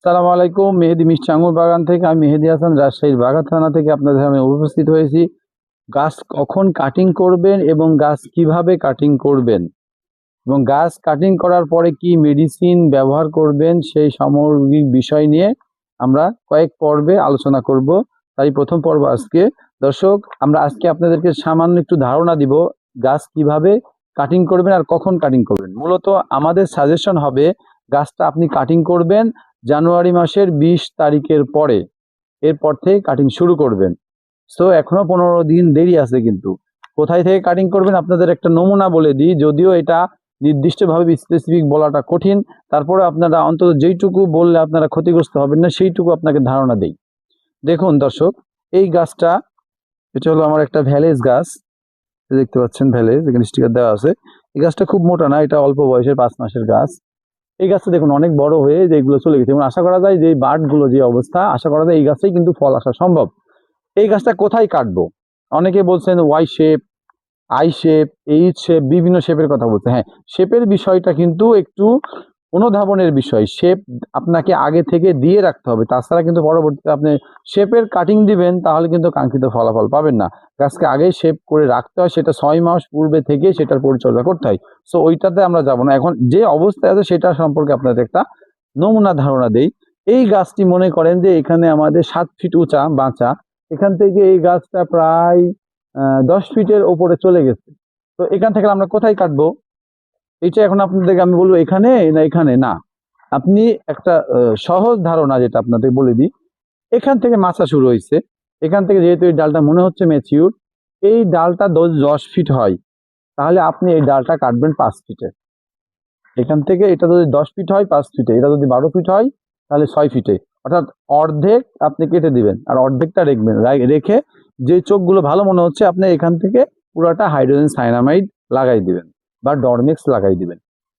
সালামু আলাইকুম। মেহেদি মিষ্টি আঙ্গুর বাগান থেকে আমি মেহেদি হাসান রাজশাহীর বাঘা থানা থেকে আপনাদের সামনে উপস্থিত হয়েছি। গাছ কখন কাটিং করবেন এবং গাছ কিভাবে কাটিং করবেন এবং গাছ কাটিং করার পরে কি মেডিসিন ব্যবহার করবেন সেই সামগ্রিক বিষয় নিয়ে আমরা কয়েক পর্বে আলোচনা করব। তাই প্রথম পর্ব আজকে। দর্শক, আমরা আজকে আপনাদেরকে সামান্য একটু ধারণা দিব গাছ কিভাবে কাটিং করবেন আর কখন কাটিং করবেন। মূলত আমাদের সাজেশন হবে গাছটা আপনি কাটিং করবেন জানুয়ারি মাসের 20 তারিখের পরে, এরপর থেকে কাটিং শুরু করবেন। সো এখনো 15 দিন দেরি আছে, কিন্তু কোথায় থেকে কাটিং করবেন আপনাদের একটা নমুনা বলে দিই, যদিও এটা নির্দিষ্টভাবে স্পেসিফিক বলাটা কঠিন। তারপরে আপনারা অন্তত যেইটুকু বললে আপনারা ক্ষতিগ্রস্ত হবেন না সেইটুকু আপনাকে ধারণা দেই। দেখুন দর্শক, এই গাছটা, এটা হলো আমার একটা ভ্যালেজ গাছ, দেখতে পাচ্ছেন ভ্যালেজ, এখানে স্টিকার দেওয়া আছে। এই গাছটা খুব মোটা না, এটা অল্প বয়সের 5 মাসের গাছ। এই গাছটা দেখুন অনেক বড় হয়ে যেগুলো চলে গেছে এবং আশা করা যায় যে বার্ডগুলো যে অবস্থা, আশা করা যায় এই গাছেই কিন্তু ফল আসা সম্ভব। এই গাছটা কোথায় কাটবো? অনেকে বলছেন Y shape, I shape, H shape, বিভিন্ন শেপের কথা বলছে। হ্যাঁ, শেপের বিষয়টা কিন্তু একটু অনুধাবনের বিষয়। শেপ আপনাকে আগে থেকে দিয়ে রাখতে হবে, তাছাড়া কিন্তু পরবর্তীতে আপনি শেপের কাটিং দিবেন তাহলে কিন্তু কাঙ্ক্ষিত ফলাফল পাবেন না। গাছকে আগেই শেপ করে রাখতে হয়, সেটা 6 মাস পূর্বে থেকে সেটার পরিচর্যা করতে হয়। সো ওইটাতে আমরা যাবো না, এখন যে অবস্থায় আছে সেটা সম্পর্কে আপনাদের একটা নমুনা ধারণা দেই। এই গাছটি মনে করেন যে এখানে আমাদের 7 ফিট উঁচা বাঁচা, এখান থেকে এই গাছটা প্রায় 10 ফিটের ওপরে চলে গেছে। তো এখান থেকে আমরা কোথায় কাটবো এটা এখন আপনাদেরকে আমি বলবো এখানে না এখানে না। আপনি একটা সহজ ধারণা যেটা আপনাদের বলে দিই, এখান থেকে মাচা শুরু হয়েছে, এখান থেকে যেহেতু এই ডালটা মনে হচ্ছে ম্যাচিউর, এই ডালটা 10 ফিট হয়, তাহলে আপনি এই ডালটা কাটবেন 5 ফিটে। এখান থেকে এটা যদি 10 ফিট হয় 5 ফিটে, এটা যদি 12 ফিট হয় তাহলে 6 ফিটে, অর্থাৎ অর্ধেক আপনি কেটে দিবেন আর অর্ধেকটা রাখবেন। রেখে যে চোখগুলো ভালো মনে হচ্ছে আপনি এখান থেকে পুরাটা হাইড্রোজেন সায়ানামাইড লাগাই দিবেন বা ডরমেক্স লাগাই দিবেন।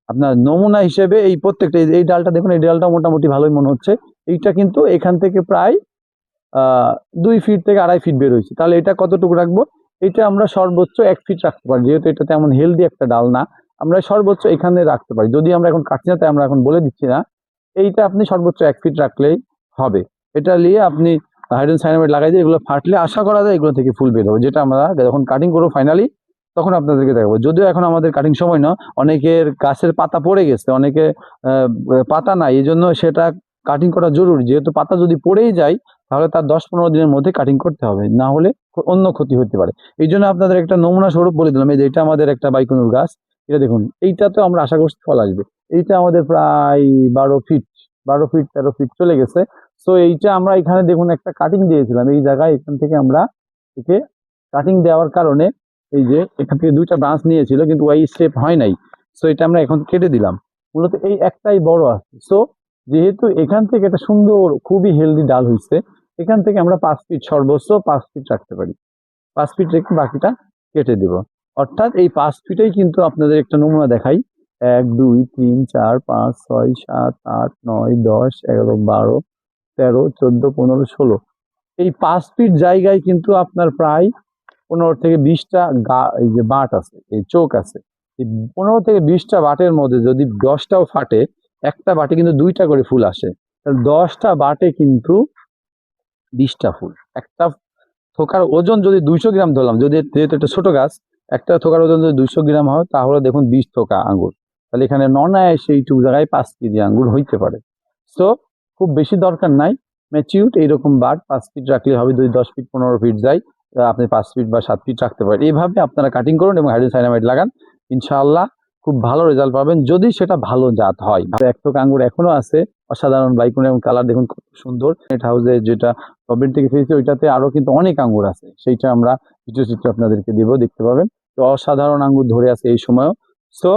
আপনার নমুনা হিসেবে এই প্রত্যেকটা, এই ডালটা দেখুন, এই ডালটা মোটামুটি ভালোই মনে হচ্ছে। এইটা কিন্তু এখান থেকে প্রায় 2 ফিট থেকে 2.5 ফিট বের হয়েছে, তাহলে এটা কতটুকু রাখবো? এটা আমরা সর্বোচ্চ 1 ফিট রাখতে পারি, যেহেতু এটা তেমন হেলদি একটা ডাল না। আমরা সর্বোচ্চ এখানে রাখতে পারি, যদি আমরা এখন কাটছি না তাই আমরা এখন বলে দিচ্ছি না। এইটা আপনি সর্বোচ্চ 1 ফিট রাখলেই হবে। এটা নিয়ে আপনি হাইড্রোজেন সায়ানামাইড লাগাই দিয়ে এগুলো ফাটলে আশা করা যায় এগুলো থেকে ফুল বের হবে, যেটা আমরা যখন কাটিং করবো ফাইনালি তখন আপনাদেরকে দেখাবো। যদিও এখন আমাদের কাটিং সময় না, অনেকের গাছের পাতা পড়ে গেছে, অনেকে পাতা নাই, এই জন্য সেটা কাটিং করা জরুরি। যেহেতু পাতা যদি পড়েই যায় তাহলে তার 10-15 দিনের মধ্যে কাটিং করতে হবে, না হলে অন্য ক্ষতি হতে পারে। এই জন্য আপনাদের একটা নমুনা স্বরূপ বলে দিলাম, এই যে এটা আমাদের একটা বাইকুনুর গাছ, এটা দেখুন, এইটাতে আমরা আশা করছি ফল আসবে। এইটা আমাদের প্রায় 12 ফিট, 12 ফিট 13 ফিট চলে গেছে। সো এইটা আমরা এখানে দেখুন একটা কাটিং দিয়েছিলাম এই জায়গায়, এখান থেকে আমরা একে কাটিং দেওয়ার কারণে এই যে এখান থেকে 2টা ব্রাঞ্চ নিয়েছিল কিন্তু ওই স্টেপ হয় নাই। সো এটা আমরা এখন কেটে দিলাম, মূলত এই একটাই বড় আছে। সো যেহেতু এখান থেকে একটা সুন্দর খুবই হেলদি ডাল হয়েছে, এখান থেকে আমরা 5 ফিট, সর্বোচ্চ 5 ফিট রাখতে পারি। 5 ফিট রেখে বাকিটা কেটে দিব। অর্থাৎ এই 5 ফিটেই কিন্তু আপনাদের একটা নমুনা দেখাই, 1 2 3 4 5 6 7 8 9 10 11 12 13 14 15 16, এই 5 ফিট জায়গায় কিন্তু আপনার প্রায় 15 থেকে 20টা এই যে বাট আছে, এই চোখ আছে। এই 15 থেকে 20টা বাটের মধ্যে যদি 10টাও ফাটে, একটা বাটে কিন্তু 2টা করে ফুল আসে, তাহলে 10টা বাটে কিন্তু 20টা ফুল। একটা থোকার ওজন যদি 200 গ্রাম ধরলাম, যদি যেহেতু একটা ছোট গাছ, একটা থোকার ওজন যদি 200 গ্রাম হয় তাহলে দেখুন 20 থোকা আঙ্গুর, তাহলে এখানে ননায়াসে এইটুকু জায়গায় 5 কেজি আঙ্গুর হইতে পারে। সো খুব বেশি দরকার নাই, ম্যাচিউর এইরকম বাট 5 ফিট রাখলে হবে। যদি 10 ফিট 15 ফিট যায়, আপনি 5 ফিট বা 7 ফিট রাখতে পারেন। এইভাবে আপনারা কাটিং করুন এবং হাইড্রোজেন সায়ানামাইড লাগান, ইনশাআল্লাহ খুব ভালো রেজাল্ট পাবেন, যদি সেটা ভালো জাত হয়। এক থোকা আঙ্গুর এখনো আছে, অসাধারণ বাইকুন এবং কালার দেখুন কত সুন্দর। নেট হাউসে যেটা প্রবলেম থেকে ফেলেছি ওইটাতে আরো কিন্তু অনেক আঙ্গুর আছে, সেইটা আমরা চিত্র আপনাদেরকে দিব, দেখতে পাবেন। তো অসাধারণ আঙ্গুর ধরে আছে এই সময়ও। সো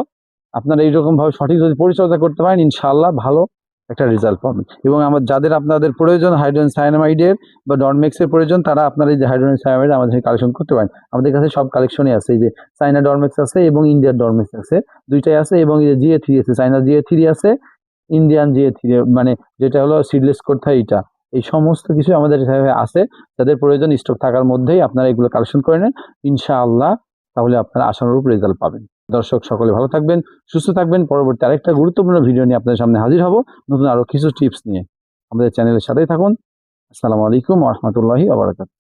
আপনারা এইরকম ভাবে সঠিক যদি পরিচর্যা করতে পারেন, ইনশাআল্লাহ ভালো একটা রেজাল্ট পাবেন। এবং আমার যাদের আপনাদের প্রয়োজন হাইড্রোজেন সায়ানামাইডের বা ডরমেক্সের প্রয়োজন, তারা আপনার এই যে হাইড্রোজেন সায়ানামাইড আমাদের কালেকশন করতে পারেন। আমাদের কাছে সব কালেকশনই আছে, এই যে চাইনা ডরমেক্স আছে এবং ইন্ডিয়ার ডরমেক্স আছে, দুইটাই আছে। এবং এই যে GA3 আছে, চাইনা GA3 আছে, ইন্ডিয়ান GA3 মানে যেটা হলো সিডলেস কোথা, এইটা, এই সমস্ত কিছু আমাদের এখানে আছে। যাদের প্রয়োজন স্টক থাকার মধ্যেই আপনারা এগুলো কালেকশন করে নেন, ইনশাআল্লাহ তাহলে আপনারা আশানুরূপ রেজাল্ট পাবেন। দর্শক সকলে ভালো থাকবেন, সুস্থ থাকবেন। পরবর্তী আরেকটা গুরুত্বপূর্ণ ভিডিও নিয়ে আপনাদের সামনে হাজির হব, নতুন আরো কিছু টিপস নিয়ে। আমাদের চ্যানেলের সাথেই থাকুন। আসসালামু আলাইকুম ওয়া রাহমাতুল্লাহি ওয়া বারাকাতুহু।